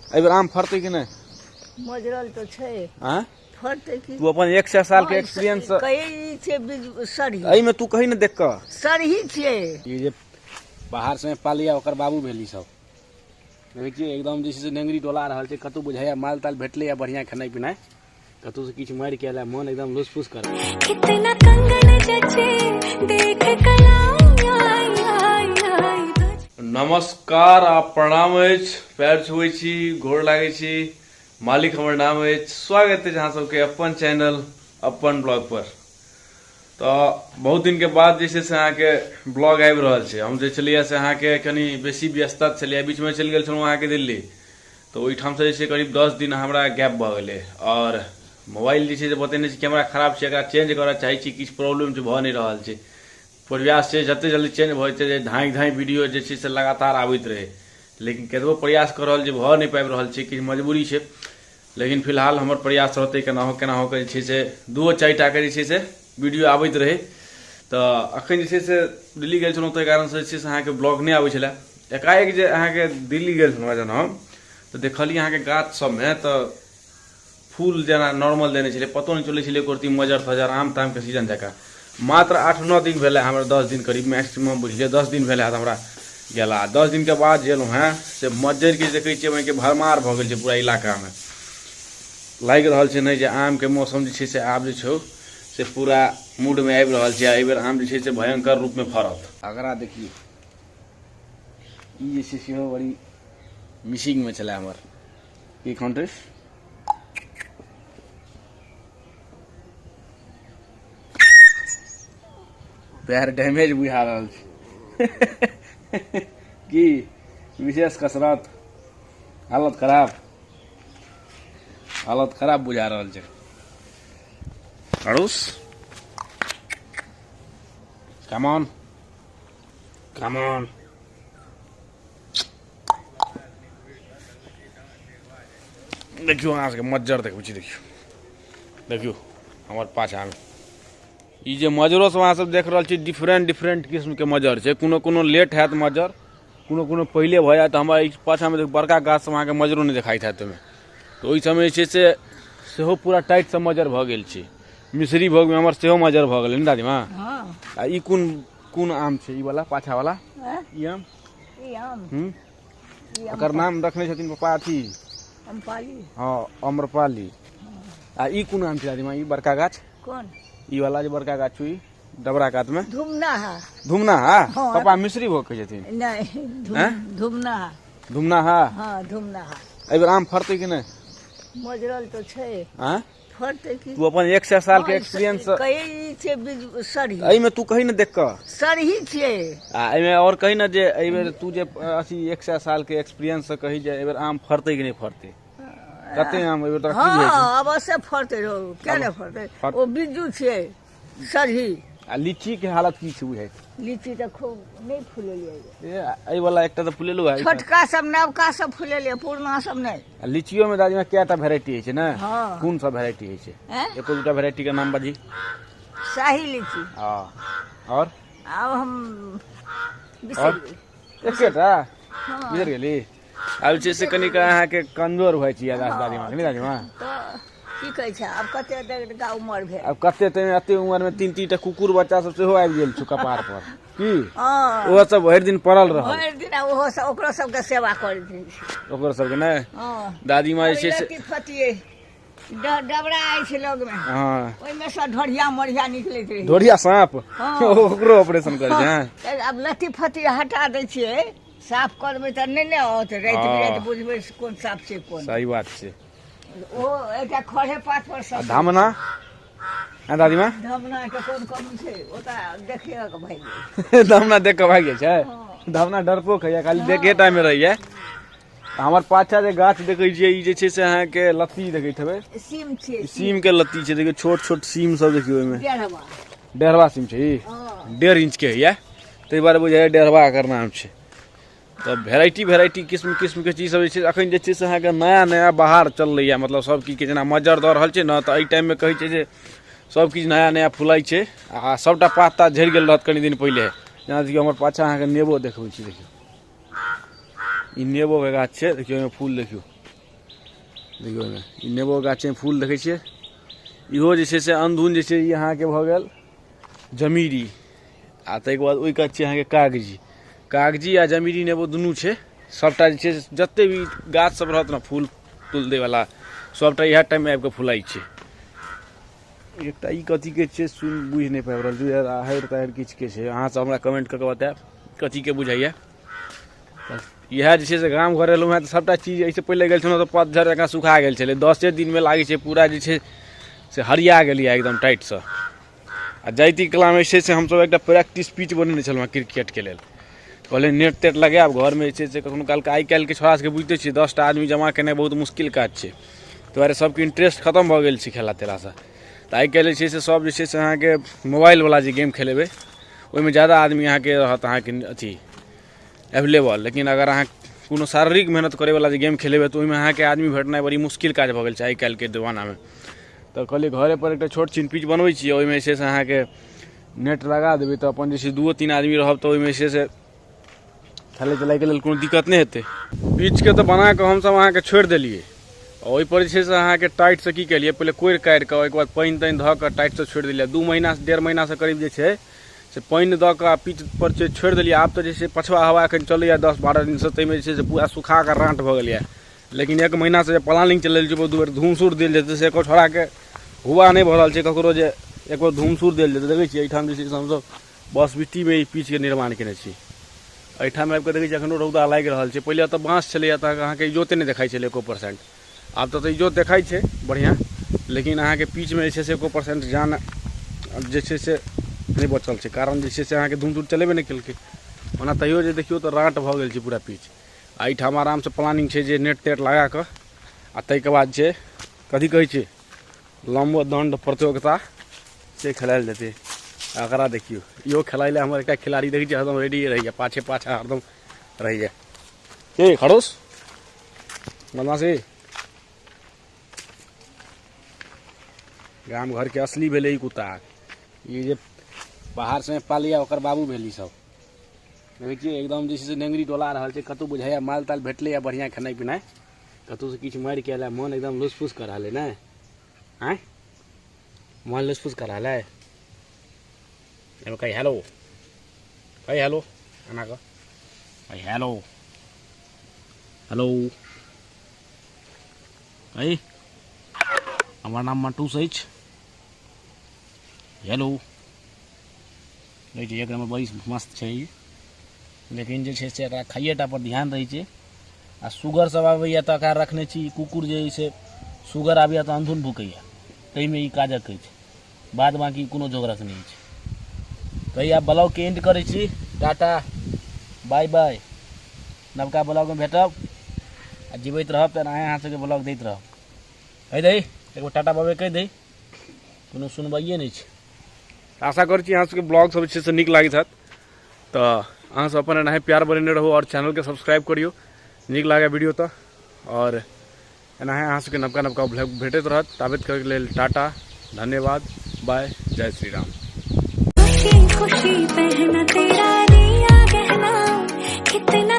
एहि बेर आम फरतै कि नहीं? मजरल तो छे। हाँ फरतै कि तू अपन 100 साल के एक्सपीरियंस कई छे सरही एहि में तू कही न देख क सरही छे। ये जे बाहर से पालिया ओकर बाबू भेली सब देखिए एकदम जैसे नेंगरी डोला रहल छै, कतौ बुझाइया माल ताल भेटले या बढ़िया खेनाइ पिनाइ, कतौ से किछ मारि के एला मन एकदम लुसफुस कर। कितना कंगन जचे देख नमस्कार आ प्रणाम अछि, पैर छुए छी, गोर लागे छी, मालिक हमर नाम अछि। स्वागत है अहाँ सबके अपन चैनल अपन ब्लॉग पर। तो बहुत दिन के बाद जे से अहाँ के ब्लॉग आबि रहल छै। हम जे छलियै से अहाँ के कनी बेसी व्यस्तता छलियै, बीच में चलि गेल छलहुँ अहाँ के दिल्ली, तो ओहिठाम से जे छै करीब 10 दिन हमरा गैप भऽ गेलै। और मोबाइल जे छै से बतेने छै कैमरा खराब छै, एकरा चेंज करऽ चाहै छी, किछु प्रॉब्लम छै, भऽ नहि रहल छै। प्रयास छै जते जल्दी चेंज भऽ जेतै, जे धाँइ धाँइ वीडियो जे छै से लगातार आबैत रहे, लेकिन कतबो प्रयास कर रहल छै भऽ नहि पाबि रहल छै, किछु मजबूरी छै। लेकिन फिलहाल हमर प्रयास रहतै केनाहो केनाहो के जे छै से 2-4 टा के जे छै से वीडियो आबैत रहे। तो अखन जे छै से दिल्ली गेल छलहुँ, ताहि कारण से जे छै से अहाँके ब्लॉग नहि आबै छलै। एकाएक जे अहाँके दिल्ली गेल छलहुँ जहन हम, तो देखलियै अहाँके गाछ सबमे तो फूल जेना नॉर्मल देने छलै, पतो नहीं चलै छलै एको मजर तजर आम ताम के सीजन जकाँ। मात्र 8-9 दिन भेलै हमरा, 10 दिन करीब मैक्सिमम बुझिए 10 दिन भेलै हमरा गेला। 10 दिन के बाद गेलहुँ हैं से मज्जर के देखै छियै वहीं के भरमार भऽ गेल छै पूरा इलाका में। लागि रहल छै नहीं जे आम के मौसम जे छै से आब जे छै से पूरा मूड में आबि रहल छै। एहि बेर आम जे छै से भयंकर रूप में फड़त। अगरा देखिए ई जे छै सेहो बड़ी मिसिंग में छलै हमर की कॉन्टेस्ट। पैर डैमेज बुझा रहल छै की विशेष कसरत, हालत खराब बुझा रहल छै। अड़ूस कम ऑन देखियो अहाँ सबके मज्जर देखू छी, देखियो हमर पाछा में ई जे मजरो सब अहाँ सब देख रहल छी, डिफरेंट किस्म के मजर छै। कोनो लेट हैत मजर, कोनो पहले भऽ जायत। हमरा ई पाछा में बड़का गाछ सब अहाँ के मजरो नहीं देखाइत हैत ओहिमे, तो ओहि समय जे छै से सेहो पूरा टाइट से मजर भऽ गेल छै। मिश्री भोग में हमर सेहो मजर भऽ गेलै दादी माँ। आ ई कोन आम छै ई वाला पाछा वाला? ई आम एकर नाम रखने छथिन पापा अथी अम्पाली। हाँ अम्रपाली। आ ई कोन आम छै दादी माँ? ई बड़का गाछ कौन? ई वाला जे बड़का गाछ हुई डबरा कात में धुमना है। हाँ। पापा मिश्री भोग कहै छथिन। नहीं धुमना है। हाँ धुमना है। एहि बेर आम फरतै कि नहीं? मजरल तो छे। हाँ फरतै कि तू अपन 100 साल के एक्सपीरियंस कई छे सरही एहि में तू कही न देख क सरही छे। आ एहि में और कही न जे एहि बेर तू जे अथी 100 साल के एक्सपीरियंस से कही जे एहि बेर आम फरतै कि नहीं फरतै? कते आम एहि बेर तोरा की बुझाइ छै? हाँ अवश्य फरतै रहो, क्या नहीं फरतै। ओ बिज्जू छे सरही। आ लीची के हालत की छै बुझाइ? लीची तो खूब नहीं फूलेलिए। एहि वाला एकटा तो फूलेलो है, छोटका सब नवका सब फूलेलिए, पुरना सब नहीं। लीचियो में दादी में कैटा वेराइटी है छै ना? हाँ। कौन सा वेराइटी है छै? एको दूटा वेराइटी का नाम बाजी। शाही लीची। हाँ और अब हम एकेटा बिसर गेली। आब जे से कनिक अहाँ के कमजोर होइ छी दादी माँ नहीं दादी माँ? तो की कहै छै अब कते देर उम्र भेल? अब कते ते अते उम्र में 3-3 टा कुकुर बच्चा सब सेहो आबि गेल छु कपार पर की? हाँ ओहो सब भरि दिन पड़ल रहल। भरि दिन ओहो सब ओकरो सबके सेवा करैत छै। ओकरो सबके ने हाँ दादी माँ जे छै से फतिये डबरा आइ छै लग में। हाँ ओहिमे से ढोढ़िया मढ़िया निकलैत रहे। ढोढ़िया सांप हाँ। ओकरो ऑपरेशन करे छै। अब लत्ती फत्ती हटा दै छियै, साफ करबै तऽ नहि होत। राति बिराति बुझबै कोन साफ छै कोन। सही बात छै। ओ एकटा खड़े पात पर सब धामना दादी माँ धमना के कोन कमी छै ओता देखिए के भाग गेल। धामना देख के भाग गेल छै। धामना डरपोक है, खाली देखे टाइम में रहिए। हमर पाछा जे गाछ देखै छियै ई जे छै से अहाँ के लत्ती देखैत हेबै, सीम छै। सीम के लत्ती छै, देखियो छोट सीम सब देखियो ओहि में। डेढ़वा सीम छै ई 1.5 इंच के है, ताहि बारे बुझाइए डेढ़वा एकर नाम छै। तो वेराइटी किस्म के चीज सब जे छै अखन जे छै से अहाँ के नया बाहर चललै, मतलब सब चीज के जेना मज्जर दऽ रहल छै न, तो एहि टाइम में कहै छै जे सब चीज नया फुलाइ छै आ सबटा पाता झड़ि गेल रहत कनि दिन पहिले। जेना देखियो हमर पाछा अहाँ के नेबो देखबै छी, देखियो ई नेबो के गाछ छै, देखियो ओहिमे फूल देखियो देखियौ ने ई नेबो गाछमे फूल देखै छियै। इहो जे छै से अनधुन जे छै ई अहाँके भऽ गेल जमीरी, आ ताहिके बाद ओहि कात छै अहाँके कागजी। कागजी आ जमीरी नेबो दुनू छै। सबटा जे छै से जते भी गाछ सब रहत ने फूल तूल दैवला, सबटा इएह टाइममे आबि कऽ फुलाइ छै। एकटा ई कथीके छै सुन बुझि नहि पाबि रहल छी, आहरि ताहरि किछुके छै। अहाँसब हमरा कमेंट कऽ के बतायब कथीके बुझाइए। इएह जे छै से गाम घर एलहुँ हेँ तऽ सभटा चीज एहिसँ पहिले गेल छलहुँ तऽ पतझड़ जकाँ सुखा गेल छलै। 10 दिनमे लागै छै पूरा जे छै से हरिया गेलियै एकदम टाइटसँ। आ जाइती कलामे जे छै से हमसब एकटा प्रैक्टिस पिच बनेने छलहुँ हेँ क्रिकेटके लेल। कहलियै नेट तेट लगायब घरमे, जे छै से कखनो कालके आइ काल्हिके छोड़ा सबके बुझिते छियै 10टा आदमी जमा केनाइ बहुत मुश्किल काज छै। ताहि दुआरे सबके इंटरेस्ट खतम भऽ गेल छै खेला तेलासँ। तऽ आइ काल्हि जे छै से सब जे छै से अहाँके मोबाइलवला जे गेम खेलेबै ओहिमे ज़्यादा आदमी अहाँके रहत अहाँके अथी एवेलेबल। लेकिन अगर अहाँ कोनो शारीरिक मेहनत करैवला जे गेम खेलेबै तऽ ओहिमे अहाँके आदमी भेटनाइ बड़ी मुश्किल काज भऽ गेल छै आइ काल्हिके जमानामे। तऽ कहलिए घरेपर एकटा छोट छिन पिच बनबै छियै, ओहिमे जे छै से अहाँके नेट लगा देबै तऽ अपन जे छै 2-3 आदमी रहब तऽ ओहिमे जे छै से खेलै तेलैके लेल कोनो दिक्कत नहि हेतै। पिचके तऽ बना कऽ हमसब अहाँके छोड़ि देलिए। ओहिपर जे छै से अहाँके टाइटसँ की केलिए, पहिले कोड़ि काढ़ि कऽ ओहिके बाद पानि तानि धऽ कऽ टाइटसँ छोड़ि देलिए। 2 महीना से 1.5 महीनासँ करीब जे छै से पानि दऽ कऽ पिच पर छोड़ि देलिए। आब तऽ जे छै पछवा हवा एखन चलैए 10-12 दिनसँ, ताहिमे जे छै से पूरा सुखा कऽ राँट भऽ गेल यऽ। लेकिन 1 महीनासँ जे प्लानिंग चलि रहल छै बहुत बेर धूमसूर देल जेतै से एको छोड़ाके हुआ नहि भऽ रहल छै ककरो जे एक बेर धूमसूर देल जेतै। देखै छियै एहिठाम जे छै से हमसब बस बिट्टीमे ई पिचके निर्माण केने छी। एहिठाम आबि कऽ देखै छियै एखनो रौदा लागि रहल छै। पहिले तऽ बाँस छलैए तऽ अहाँके इजोते नहि देखाइ छलै 1%। आब तऽ इजोत देखाइ छै बढ़िआँ, लेकिन अहाँके पिचमे जे छै से 1% जान जे छै से नहि बचल छै। कारण जे छै से अहाँके धूम चलेबे नहि केलकै। ओना तैयो जे देखियौ तऽ राँट भऽ गेल छै पूरा पिच। एहिठाम आरामसँ प्लानिंग छै जे नेट तेट लगा कऽ आ ताहिके बाद छै कथी कहै छै लम्ब दण्ड प्रतियोगिता से खेलायल जेतै। एकरा देखियौ इहो खेलाइ लए हमर एकटा खिलाड़ी देखै छियै हरदम रेडी रहैए, पाछे हरदम रहैए। के खड़ोस बदमाशी गाम घरके असली भेलै ई कुत्ता। ई जे बाहरसँ पालिए ओकर बाबू भेली सब। देखै छियै एकदम जे छै से नेंगरी डोला रहल छै। कतहु बुझाइए माल ताल भेटलैए बढ़िआँ खेनाइ पिनाइ, कतहुसँ किछु मारि के एलै, मोन एकदम लुसफुस कऽ रहल है ने। आँय मोन लुसफुस कऽ रहल है। एहिमे कही हेलो, कही हेलो एना कऽ कही हेलो हेलो। कही हमर नाम मंटूस अछि, हेलो। देखै छियै एक नंबर बड़ी मस्त छै ई। लेकिन जे छै से एकरा खाइए टा पर ध्यान रहै छै। आ सुगर सब आबैए तऽ एकरा रखने छी। कुकुर जे अइ से सुगर आबैए तऽ अनधुन भुकैए, ताहिमे ई काजक होइ छै। बाद बाँकी कोनो जोगरक नहि छै। कही आब ब्लॉगके एंड करै छी। Tata bye bye. नवका ब्लॉगमे भेटब आ जीवैत रहब तऽ अहाँ सबके ब्लॉग दैत रहब। कहि दही एगो टाटा बाबे कहि दही, कोनो सुनबाइए नहि छै। आशा करै छी अहाँ सबके ब्लॉग सब जे छै से नीक लागैत हैत। तऽ अहाँ सब अपन एनाहे प्यार बनेने रहू और चैनलके सब्सक्राइब करियौ नीक लागे वीडियो तऽ। और एनाहे अहाँ सबके नवका नवका ब्लॉग भेटैत रहत। ताबत करैके लेल टाटा, धन्यवाद, बाय, जय श्री राम। खुशी खुशी पहना तेरा दिया गहना, कितना